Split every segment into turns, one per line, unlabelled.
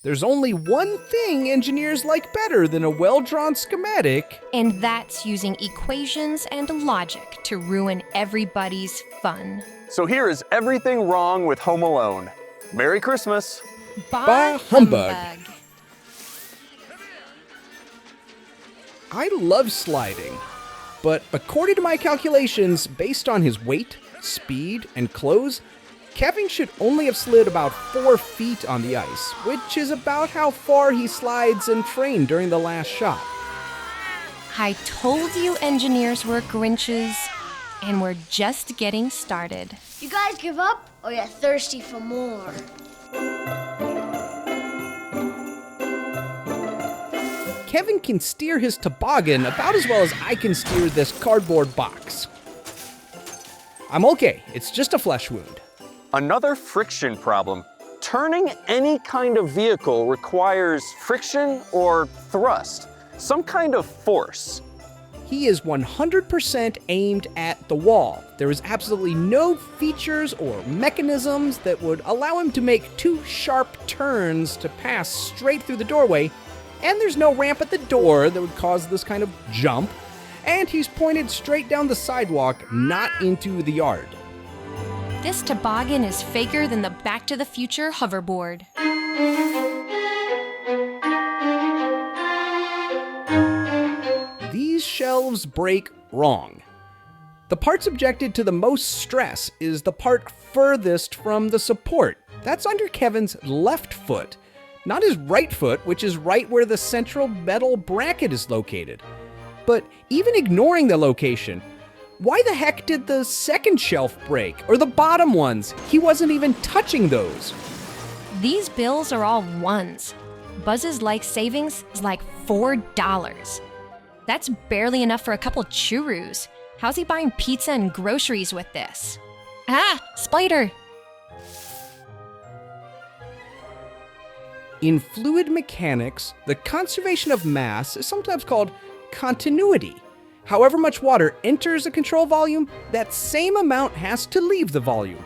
There's only one thing engineers like better than a well-drawn schematic.
And that's using equations and logic to ruin everybody's fun.
So here is everything wrong with Home Alone. Merry Christmas.
Bah
humbug.
humbug.
I love sliding, but according to my calculations, based on his weight, speed, and clothes, Kevin should only have slid about 4 feet on the ice, which is about how far he slides and trained during the last shot.
I told you engineers were Grinches, and we're just getting started.
You guys give up, or you're thirsty for more?
Kevin can steer his toboggan about as well as I can steer this cardboard box. I'm okay, it's just a flesh wound.
Another friction problem. Turning any kind of vehicle requires friction or thrust, some kind of force.
He is 100% aimed at the wall. There is absolutely no features or mechanisms that would allow him to make 2 sharp turns to pass straight through the doorway, and there's no ramp at the door that would cause this kind of jump, and he's pointed straight down the sidewalk, not into the yard.
This toboggan is faker than the Back to the Future hoverboard.
These shelves break wrong. The part subjected to the most stress is the part furthest from the support. That's under Kevin's left foot, not his right foot, which is right where the central metal bracket is located. But even ignoring the location, why the heck did the second shelf break, or the bottom ones? He wasn't even touching those.
These bills are all ones. Buzz's life savings is like $4. That's barely enough for a couple churros. How's he buying pizza and groceries with this? Ah, spider!
In fluid mechanics, the conservation of mass is sometimes called continuity. However much water enters a control volume, that same amount has to leave the volume.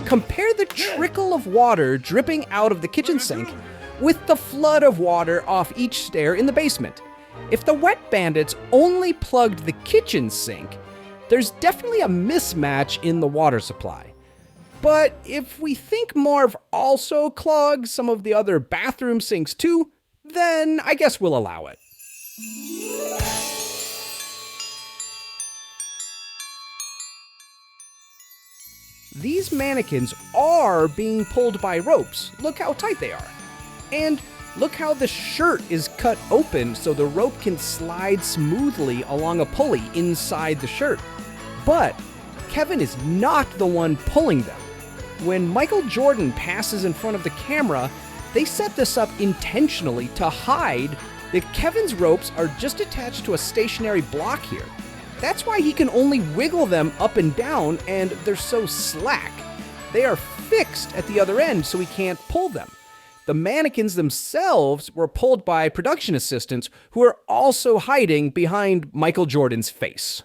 Compare the trickle of water dripping out of the kitchen sink with the flood of water off each stair in the basement. If the Wet Bandits only plugged the kitchen sink, there's definitely a mismatch in the water supply. But if we think Marv also clogs some of the other bathroom sinks too, then I guess we'll allow it. These mannequins are being pulled by ropes. Look how tight they are. And look how the shirt is cut open so the rope can slide smoothly along a pulley inside the shirt. But Kevin is not the one pulling them. When Michael Jordan passes in front of the camera, they set this up intentionally to hide that Kevin's ropes are just attached to a stationary block here. That's why he can only wiggle them up and down, and they're so slack. They are fixed at the other end, so he can't pull them. The mannequins themselves were pulled by production assistants who are also hiding behind Michael Jordan's face.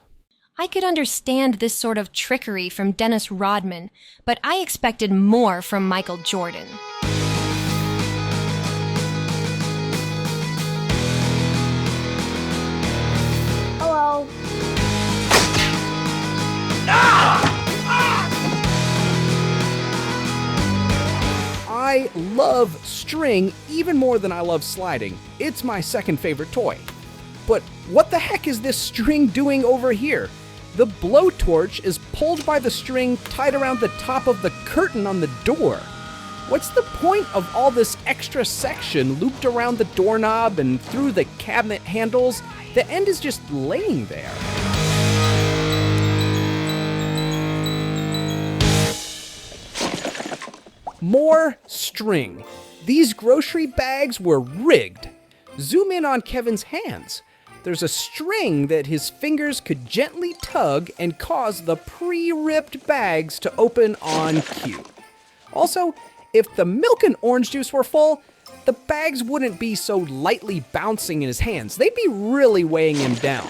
I could understand this sort of trickery from Dennis Rodman, but I expected more from Michael Jordan.
Hello.
I love string even more than I love sliding. It's my second favorite toy. But what the heck is this string doing over here? The blowtorch is pulled by the string tied around the top of the curtain on the door. What's the point of all this extra section looped around the doorknob and through the cabinet handles? The end is just laying there. More string. These grocery bags were rigged. Zoom in on Kevin's hands. There's a string that his fingers could gently tug and cause the pre-ripped bags to open on cue. Also, if the milk and orange juice were full, the bags wouldn't be so lightly bouncing in his hands. They'd be really weighing him down.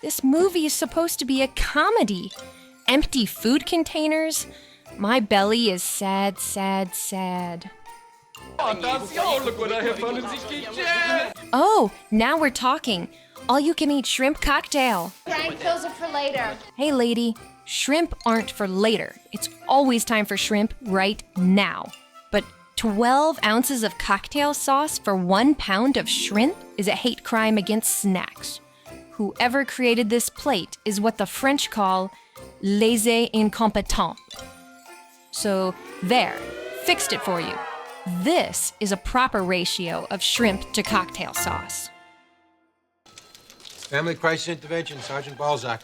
This movie is supposed to be a comedy. Empty food containers? My belly is sad, sad, sad. Oh, now we're talking. All-you-can-eat shrimp cocktail.
Frank, those are for later.
Hey, lady, shrimp aren't for later. It's always time for shrimp right now. But 12 ounces of cocktail sauce for 1 pound of shrimp is a hate crime against snacks. Whoever created this plate is what the French call laissez incompétent. So there, fixed it for you. This is a proper ratio of shrimp to cocktail sauce.
Family Crisis Intervention, Sergeant Balzac.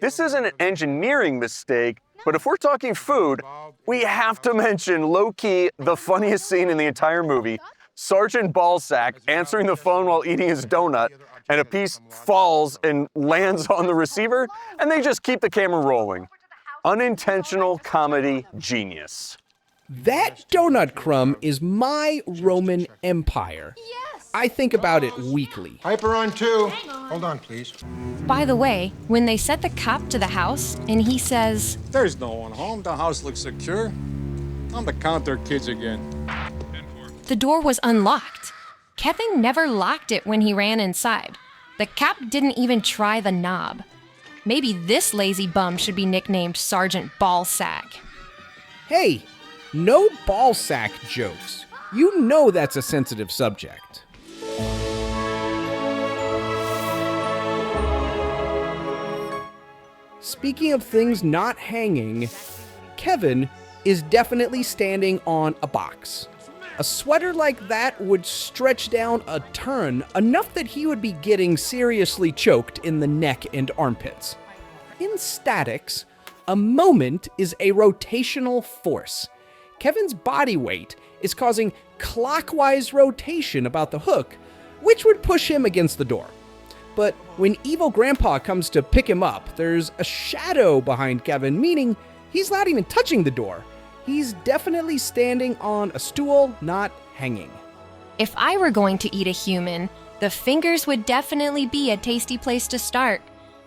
This isn't an engineering mistake, but if we're talking food, we have to mention low-key the funniest scene in the entire movie, Sergeant Balzac answering the phone while eating his donut, and a piece falls and lands on the receiver, and they just keep the camera rolling. Unintentional comedy genius.
That donut crumb is my Roman Empire. I think about it weekly.
Piper on 2. Hold on, please.
By the way, when they set the cop to the house and he says,
There's no one home. The house looks secure. Time to count their kids again.
the door was unlocked. Kevin never locked it when he ran inside. The cop didn't even try the knob. Maybe this lazy bum should be nicknamed Sergeant Ballsack.
Hey, no ball sack jokes. You know that's a sensitive subject. Speaking of things not hanging, Kevin is definitely standing on a box. A sweater like that would stretch down a turn, enough that he would be getting seriously choked in the neck and armpits. In statics, a moment is a rotational force. Kevin's body weight is causing clockwise rotation about the hook, which would push him against the door. But when evil grandpa comes to pick him up, there's a shadow behind Kevin, meaning he's not even touching the door. He's definitely standing on a stool, not hanging.
If I were going to eat a human, the fingers would definitely be a tasty place to start.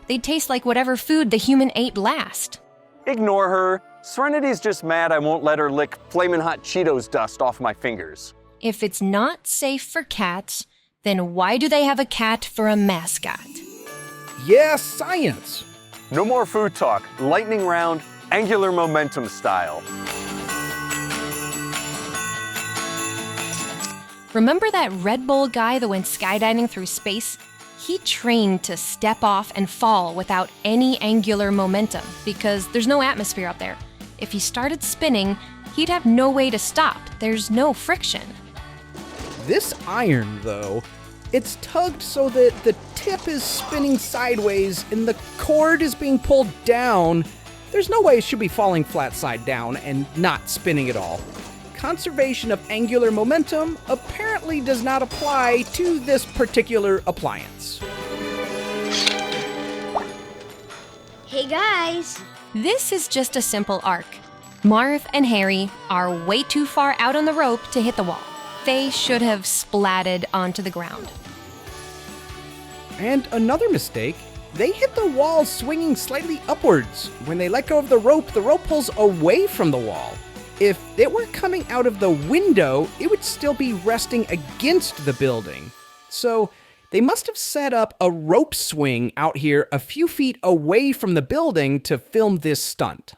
They'd taste like whatever food the human ate last.
Ignore her. Serenity's just mad I won't let her lick flamin' hot Cheetos dust off my fingers.
If it's not safe for cats, then why do they have a cat for a mascot?
Yeah, science!
No more food talk. Lightning round, angular momentum style.
Remember that Red Bull guy that went skydiving through space? He trained to step off and fall without any angular momentum because there's no atmosphere up there. If he started spinning, he'd have no way to stop. There's no friction.
This iron, though, it's tugged so that the tip is spinning sideways and the cord is being pulled down. There's no way it should be falling flat side down and not spinning at all. Conservation of angular momentum apparently does not apply to this particular appliance.
Hey guys.
This is just a simple arc. Marv and Harry are way too far out on the rope to hit the wall. They should have splatted onto the ground.
And another mistake, they hit the wall swinging slightly upwards. When they let go of the rope pulls away from the wall. If it were coming out of the window, it would still be resting against the building. So they must have set up a rope swing out here a few feet away from the building to film this stunt.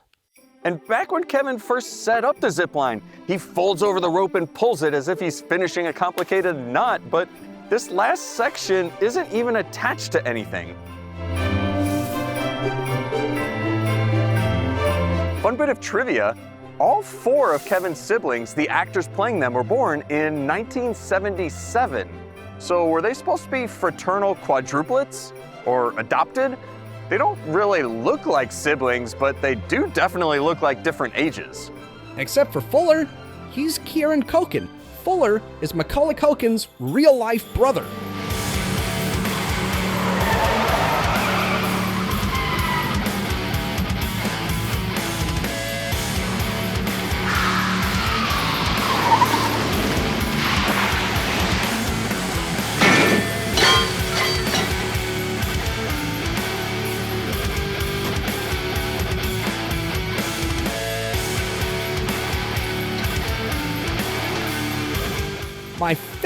And back when Kevin first set up the zip line, he folds over the rope and pulls it as if he's finishing a complicated knot, but this last section isn't even attached to anything. Fun bit of trivia, all 4 of Kevin's siblings, the actors playing them, were born in 1977. So were they supposed to be fraternal quadruplets or adopted? They don't really look like siblings, but they do definitely look like different ages.
Except for Fuller, he's Kieran Culkin. Fuller is Macaulay Culkin's real-life brother.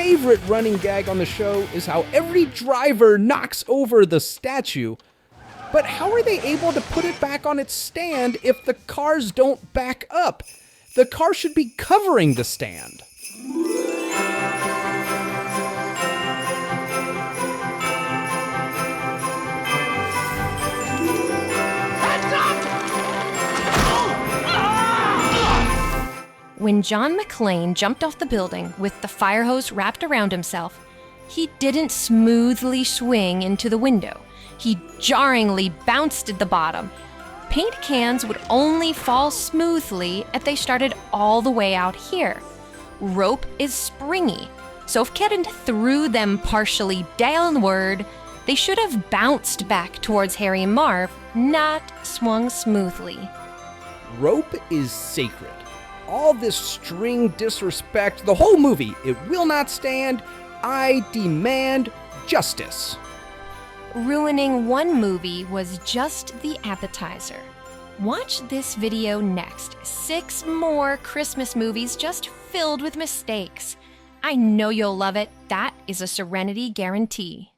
favorite running gag on the show is how every driver knocks over the statue. But how are they able to put it back on its stand if the cars don't back up? The car should be covering the stand.
When John McClane jumped off the building with the fire hose wrapped around himself, he didn't smoothly swing into the window. He jarringly bounced at the bottom. Paint cans would only fall smoothly if they started all the way out here. Rope is springy, so if Kevin threw them partially downward, they should have bounced back towards Harry and Marv, not swung smoothly.
Rope is sacred. All this string disrespect, the whole movie, it will not stand. I demand justice.
Ruining one movie was just the appetizer. Watch this video next. 6 more Christmas movies just filled with mistakes. I know you'll love it. That is a Serenity guarantee.